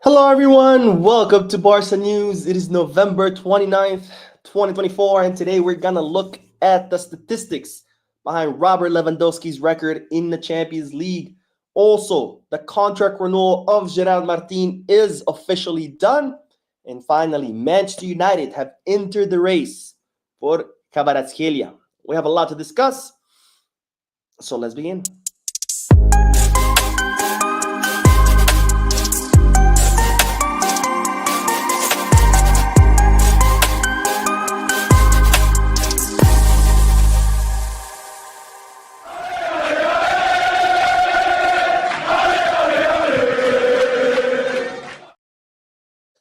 Hello, everyone. Welcome to Barca News. It is November 29th, 2024, and today we're going to look at the statistics behind Robert Lewandowski's record in the Champions League. Also, the contract renewal of Gerard Martin is officially done. And finally, Manchester United have entered the race for Kvara. We have a lot to discuss, so let's begin.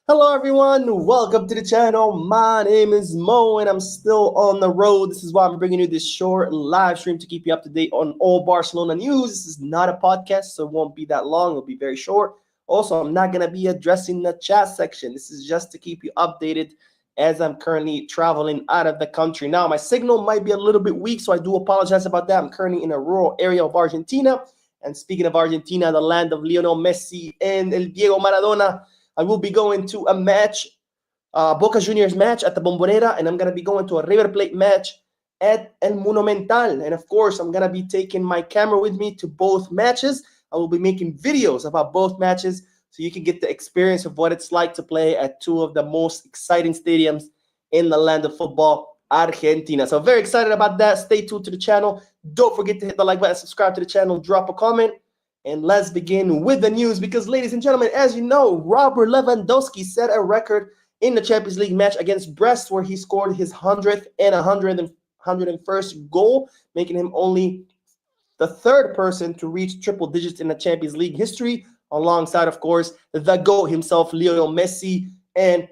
Hello everyone, welcome to the channel. My name is Mo and I'm still on the road. This is why I'm bringing you this short live stream to keep you up to date on all Barcelona news. This is not a podcast, so it won't be that long. It'll be very short. Also, I'm not going to be addressing the chat section. This is just to keep you updated as I'm currently traveling out of the country. Now, my signal might be a little bit weak, so I do apologize about that. I'm currently in a rural area of Argentina. And speaking of Argentina, the land of Lionel Messi and El Diego Maradona, I will be going to a match, Boca Juniors match at the Bombonera, and I'm going to be going to a River Plate match at El Monumental. And of course, I'm going to be taking my camera with me to both matches. I will be making videos about both matches so you can get the experience of what it's like to play at two of the most exciting stadiums in the land of football, Argentina. So very excited about that. Stay tuned to the channel. Don't forget to hit the like button, subscribe to the channel, drop a comment. And let's begin with the news because, ladies and gentlemen, as you know, Robert Lewandowski set a record in the Champions League match against Brest where he scored his 100th and 101st goal, making him only the third person to reach triple digits in the Champions League history, alongside, of course, the GOAT himself, Lionel Messi and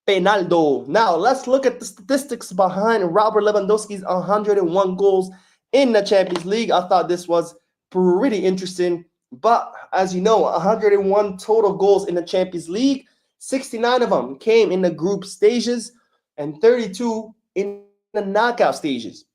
Penaldo. Now, let's look at the statistics behind Robert Lewandowski's 101 goals in the Champions League. I thought this was pretty interesting. But as you know, 101 total goals in the Champions League, 69 of them came in the group stages and 32 in the knockout stages.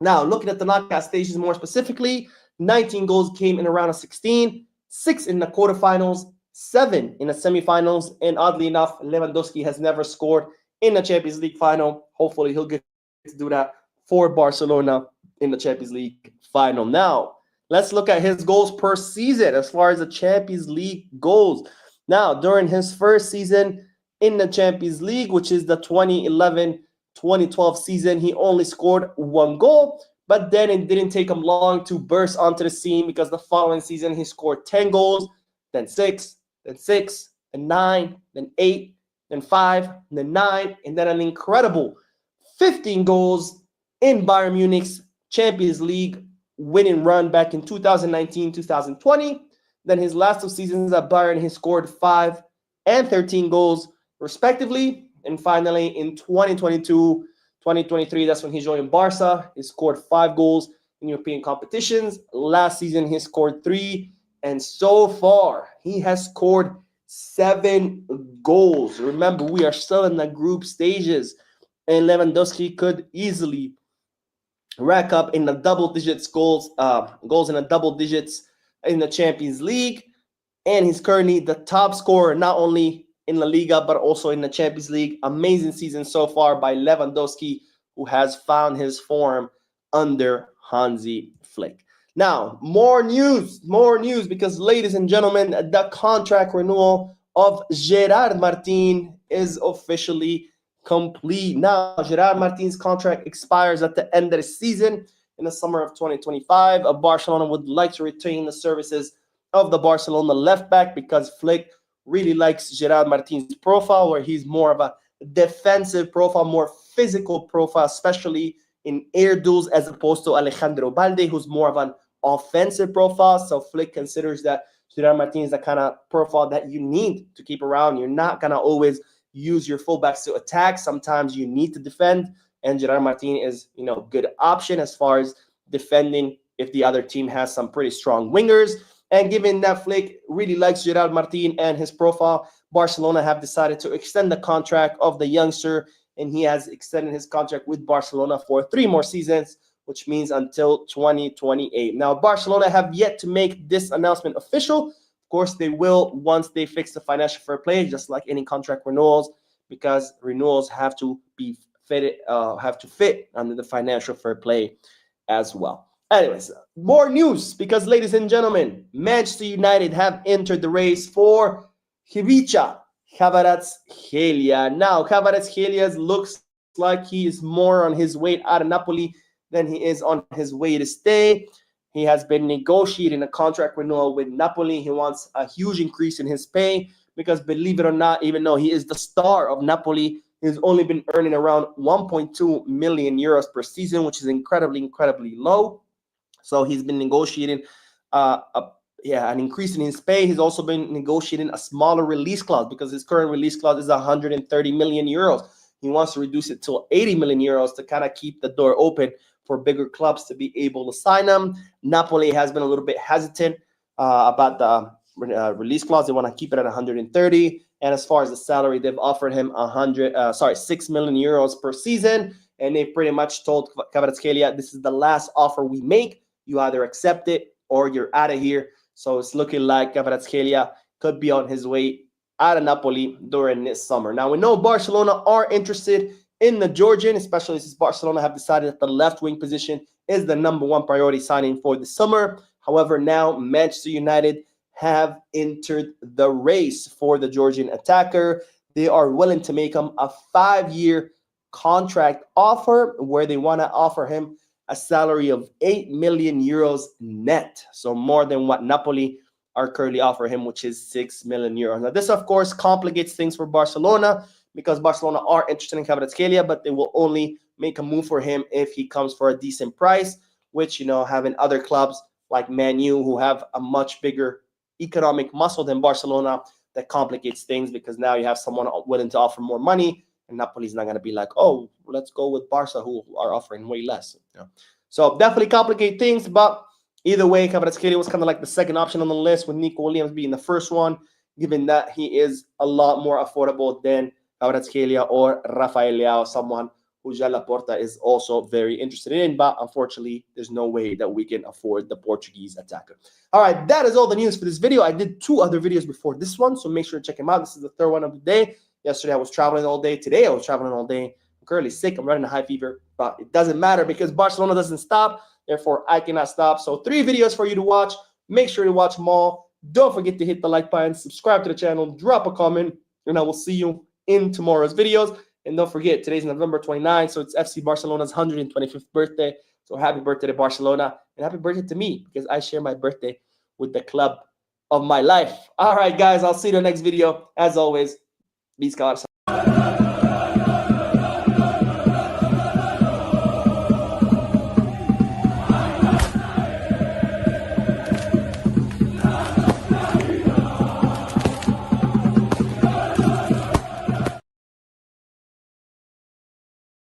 Now, looking at the knockout stages more specifically, 19 goals came in a round of 16, 6 in the quarterfinals, 7 in the semifinals, and oddly enough, Lewandowski has never scored in the Champions League final. Hopefully, he'll get to do that for Barcelona in the Champions League final. Now, let's look at his goals per season as far as the Champions League goes. Now, during his first season in the Champions League, which is the 2011-2012 season, he only scored 1 goal. But then it didn't take him long to burst onto the scene because the following season he scored 10 goals, then 6, then 6, then 9, then 8, then 5, then 9, and then an incredible 15 goals in Bayern Munich's Champions League winning run back in 2019-2020. Then his last 2 seasons at Bayern, he scored 5 and 13 goals respectively. And finally, in 2022-2023, that's when he joined Barca. He scored 5 goals in European competitions. Last season, he scored 3. And so far, he has scored 7 goals. Remember, we are still in the group stages. And Lewandowski could easily rack up in the double digits goals in the double digits in the Champions League, and he's currently the top scorer not only in La Liga but also in the Champions League. Amazing season so far by Lewandowski, who has found his form under Hansi Flick. Now, more news because, ladies and gentlemen, the contract renewal of Gerard Martin is officially complete. Now, Gerard Martin's contract expires at the end of the season in the summer of 2025. Barcelona would like to retain the services of the Barcelona left back because Flick really likes Gerard Martin's profile, where he's more of a defensive profile, more physical profile, especially in air duels, as opposed to Alejandro Balde, who's more of an offensive profile. So Flick considers that Gerard Martin is the kind of profile that you need to keep around. You're not going to always use your fullbacks to attack. Sometimes you need to defend, and Gerard Martin is, a good option as far as defending if the other team has some pretty strong wingers. And given that Flick really likes Gerard Martin and his profile, Barcelona have decided to extend the contract of the youngster, and he has extended his contract with Barcelona for 3 more seasons, which means until 2028. Now, Barcelona have yet to make this announcement official. course, they will once they fix the financial fair play, just like any contract renewals, because renewals have to be fit under the financial fair play as well. Anyways, more news, because ladies and gentlemen, Manchester United have entered the race for Ivica Kvaratskhelia. Now, Kvaratskhelia looks like he is more on his way out of Napoli than he is on his way to stay. He has been negotiating a contract renewal with Napoli. He wants a huge increase in his pay because, believe it or not, even though he is the star of Napoli, he's only been earning around 1.2 million euros per season, which is incredibly low. So he's been negotiating an increase in his pay. He's also been negotiating a smaller release clause because his current release clause is 130 million euros. He wants to reduce it to 80 million euros to kind of keep the door open for bigger clubs to be able to sign him. Napoli has been a little bit hesitant about the release clause. They want to keep it at 130. And as far as the salary, they've offered him 6 million euros per season. And they pretty much told Kvaratskhelia, this is the last offer we make. You either accept it or you're out of here. So it's looking like Kvaratskhelia could be on his way out of Napoli during this summer. Now, we know Barcelona are interested in the Georgian, especially since Barcelona have decided that the left wing position is the #1 priority signing for the summer. However, now Manchester United have entered the race for the Georgian attacker. They are willing to make him a 5-year contract offer where they want to offer him a salary of 8 million euros net. So more than what Napoli are currently offering him, which is 6 million euros. Now, this, of course, complicates things for Barcelona because Barcelona are interested in Kvaratskhelia, but they will only make a move for him if he comes for a decent price, which, having other clubs like ManU who have a much bigger economic muscle than Barcelona, that complicates things because now you have someone willing to offer more money, and Napoli's not going to be like, oh, let's go with Barca who are offering way less. So definitely complicate things, but either way, Kvaratskhelia was kind of like the second option on the list, with Nico Williams being the first one, given that he is a lot more affordable than Kvaratskhelia or Rafael Leao, someone who João Laporta is also very interested in, but unfortunately, there's no way that we can afford the Portuguese attacker. All right, that is all the news for this video. I did 2 other videos before this one, so make sure to check them out. This is the 3rd one of the day. Yesterday, I was traveling all day. Today, I was traveling all day. I'm currently sick. I'm running a high fever, but it doesn't matter because Barcelona doesn't stop. Therefore, I cannot stop. So 3 videos for you to watch. Make sure to watch them all. Don't forget to hit the like button, subscribe to the channel, drop a comment, and I will see you in tomorrow's videos. And don't forget, today's November 29th, so it's FC Barcelona's 125th birthday. So happy birthday to Barcelona, and happy birthday to me, because I share my birthday with the club of my life. All right, guys, I'll see you in the next video. As always, peace, God.